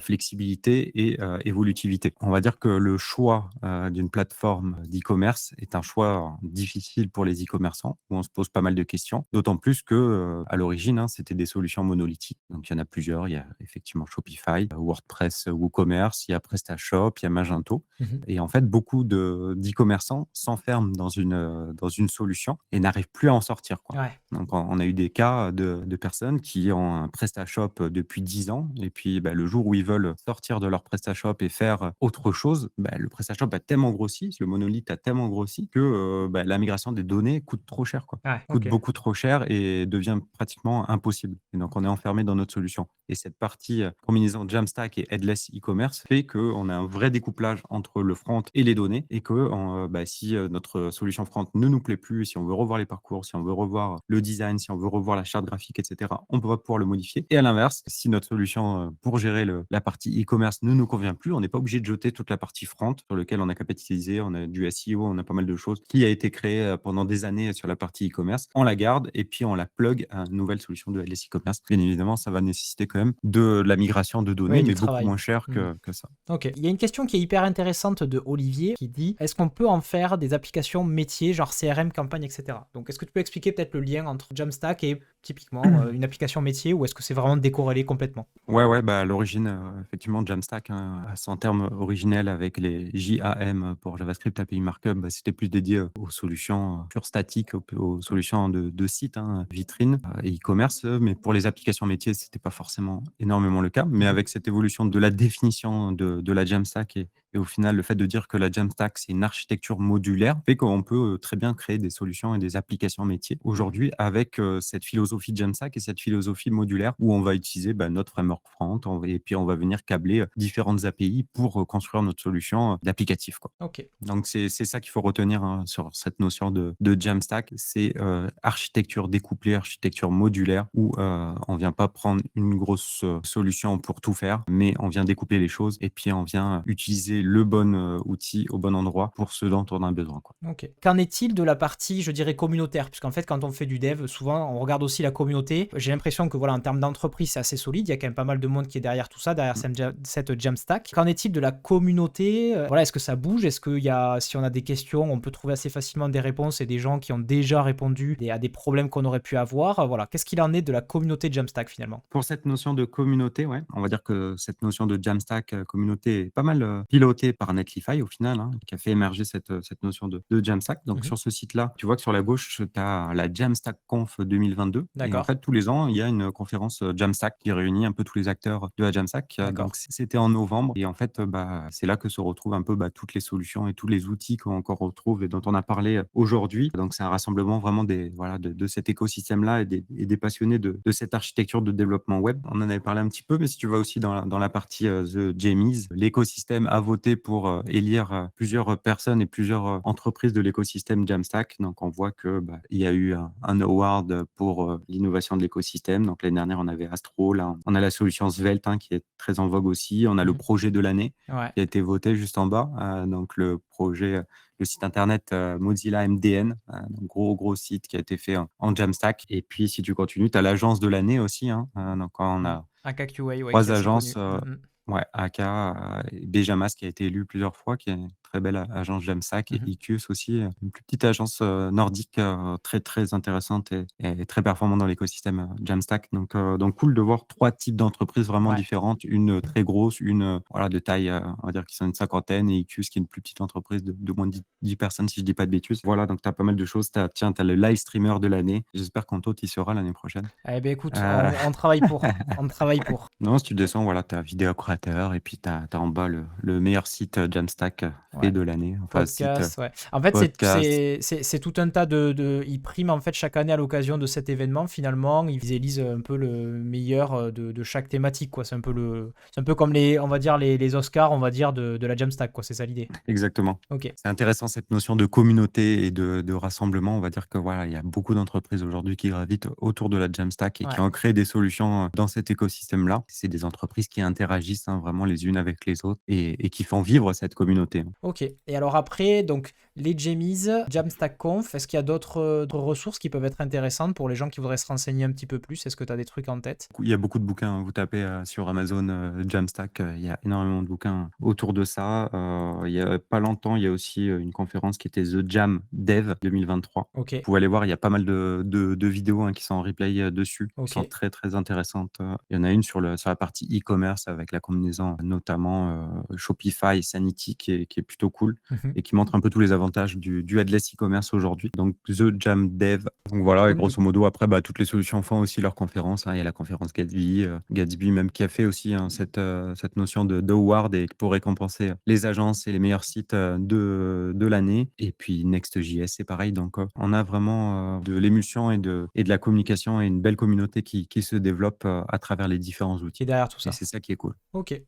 flexibilité et évolutivité. On va dire que le choix, d'une plateforme d'e-commerce est un choix difficile pour les e-commerçants, où on se pose pas mal de questions, d'autant plus que, à l'origine, hein, c'était des solutions monolithiques. Donc il y en a plusieurs, il y a effectivement Shopify, WordPress, WooCommerce, il y a PrestaShop, il y a Magento. Mmh. Et en fait, beaucoup d'e-commerçants s'enferment dans une solution et n'arrivent plus à en sortir, quoi. Ouais. Donc on a eu des cas de personnes qui ont un PrestaShop depuis 10 ans et puis, le jour où ils veulent sortir de leur PrestaShop et faire autre chose, le PrestaShop a tellement grossi, le monolithe a tellement grossi que, la migration des données coûte trop cher, quoi. Ouais, Coûte OK. beaucoup trop cher et devient pratiquement impossible. Et donc on est enfermé dans notre solution. Et cette partie, combinaison Jamstack et headless e-commerce fait qu'on a un vrai découplage entre le front et les données et si, notre solution front ne nous plaît plus, si on veut revoir les parcours, si on veut revoir le design, si on veut revoir la charte graphique et cetera, on va pouvoir le modifier. Et à l'inverse, si notre solution, pour gérer la partie e-commerce ne nous convient plus, on n'est pas obligé de jeter toute la partie front sur lequel on a capitalisé, on a du SEO, on a pas mal de choses qui a été créé, pendant des années sur la partie e-commerce. On la garde et puis on la plug à une nouvelle solution de headless e-commerce. Bien évidemment, ça va nécessiter quand même de la migration de données, Oui, du mais beaucoup travail. moins cher Mmh. que ça. OK. Il y a une question qui est hyper intéressante de Olivier qui dit: «Est-ce qu'on peut en faire des applications métiers, genre CRM, campagne, et cetera?» Donc est-ce que tu peux expliquer peut-être le lien entre Jamstack et typiquement, une application métier ou est-ce que c'est vraiment décorrélé complètement? Ouais, ouais, à l'origine, effectivement, Jamstack, hein, à son terme originel avec les JAM pour JavaScript API Markup, c'était plus dédié aux solutions pure statiques, aux solutions de sites, hein, vitrines et e-commerce, mais pour les applications métiers, c'était pas forcément énormément le cas. Mais Mmh. avec cette évolution de la définition de la Jamstack et au final, le fait de dire que la Jamstack, c'est une architecture modulaire, fait qu'on peut très bien créer des solutions et des applications métiers aujourd'hui avec cette philosophie Jamstack et cette philosophie modulaire où on va utiliser notre framework front et puis on va venir câbler différentes API pour construire notre solution d'applicatif, quoi. OK. Donc c'est ça qu'il faut retenir, hein, sur cette notion de Jamstack, c'est architecture découplée, architecture modulaire où on vient pas prendre une grosse solution pour tout faire, mais on vient découper les choses et puis on vient utiliser le bon outil au bon endroit pour ce dont on a besoin, quoi. OK. Qu'en est-il de la partie, je dirais, communautaire? Puisqu'en fait, quand on fait du dev, souvent, on regarde aussi la communauté. J'ai l'impression que, voilà, en termes d'entreprise, c'est assez solide. Il y a quand même pas mal de monde qui est derrière tout ça, derrière cette Jamstack. Qu'en est-il de la communauté? Voilà, est-ce que ça bouge? Est-ce qu'il y a, si on a des questions, on peut trouver assez facilement des réponses et des gens qui ont déjà répondu à des problèmes qu'on aurait pu avoir? Voilà. Qu'est-ce qu'il en est de la communauté Jamstack finalement? Pour cette notion de communauté, ouais, on va dire que cette notion de Jamstack, communauté est pas mal, pilotée par Netlify au final, hein, qui a fait émerger cette notion de Jamstack. Donc Mhm. sur ce site-là, tu vois que sur la gauche, tu as la Jamstack Conf 2022 et en D'accord, fait tous les ans, il y a une conférence, Jamstack qui réunit un peu tous les acteurs de la Jamstack, donc d'accord. c'était en novembre et en fait, c'est là que se retrouvent un peu, toutes les solutions et tous les outils qu'on retrouve et dont on a parlé, aujourd'hui. Donc c'est un rassemblement vraiment des voilà, de cet écosystème-là et des passionnés de cette architecture de développement web. On en avait parlé un petit peu, mais si tu vas aussi dans la partie, The Jamies, l'écosystème a voté pour, élire, plusieurs personnes et plusieurs, entreprises de l'écosystème Jamstack. Donc on voit que, il y a eu un award pour, l'innovation de l'écosystème. Donc l'année dernière, on avait Astro, là, on a la solution Svelte, hein, qui est très en vogue aussi. On a le Mhm. projet de l'année Ouais. qui a été voté juste en bas, donc le projet, le site internet, Mozilla MDN, donc gros site qui a été fait en Jamstack et puis si tu continues, tu as l'agence de l'année aussi, hein, donc on Mm. a Un KQA, ouais, qui 3 est assez connu. agences, Mhm. ouais, AK, et Bejamas qui a été élu plusieurs fois, qui est très belle agence Jamstack, et Mmh. Icus aussi, une plus petite agence, nordique, très, très intéressante et très performante dans l'écosystème, Jamstack. Donc cool de voir 3 types d'entreprises vraiment Ouais. différentes, une, très grosse, une, voilà, de taille, on va dire qu'ils sont une cinquantaine, et Icus qui est une plus petite entreprise de moins de 10 personnes, si je dis pas de bêtises. Voilà, donc tu as pas mal de choses. Tu as le live streamer de l'année. J'espère qu'Anto, tu y seras l'année prochaine. Eh beh, écoute, Heu on travaille pour, on travaille pour. Non, si tu descends, voilà, tu as vidéo créateur, et puis tu as en bas le meilleur site, Jamstack, fait Ouais. de l'année. Enfin site, Podcast, ouais. En fait, podcast. c'est tout un tas de ils priment, en fait, chaque année à l'occasion de cet événement, finalement, ils élisent un peu le meilleur, de chaque thématique, quoi. C'est un peu comme les, on va dire, les Oscars, on va dire, de la Jamstack, quoi. C'est ça l'idée? Exactement. OK. C'est intéressant cette notion de communauté et de rassemblement. On va dire que voilà, il y a beaucoup d'entreprises aujourd'hui qui gravitent autour de la Jamstack et qui Ouais. ont créé des solutions, dans cet écosystème-là. C'est des entreprises qui interagissent, hein, vraiment les unes avec les autres, et qui font vivre cette communauté, hein. OK, et alors après, donc les Jamies, Jamstack Conf, est-ce qu'il y a d'autres ressources qui peuvent être intéressantes pour les gens qui voudraient se renseigner un petit peu plus? Est-ce que tu as des trucs en tête? Il y a beaucoup de bouquins, hein. Vous tapez, sur Amazon, Jamstack, il y a énormément de bouquins autour de ça. Il y a pas longtemps, il y a aussi, une conférence qui était The Jam Dev 2023. Vous OK, pouvez aller voir, il y a pas mal de vidéos, hein, qui sont en replay, dessus, qui sont OK. très, très intéressantes. Il y en a une sur la partie e-commerce avec la combinaison, notamment, Shopify et Sanity, qui est plutôt cool, Mmh. et qui montre un peu tous les avantages du headless e-commerce aujourd'hui. Donc The Jam Dev. Donc voilà, et OK. grosso modo, après, bah, toutes les solutions font aussi leurs conférences, hein. Il y a la conférence Gatsby même, qui a fait aussi, hein, cette notion d'award, et pour récompenser les agences et les meilleurs sites, de l'année. Et puis Next.js, c'est pareil. Donc, on a vraiment, de l'émulsion et de la communication, et une belle communauté qui se développe, à travers les différents Qui est outils. derrière tout Et ça. c'est ça qui est cool. OK.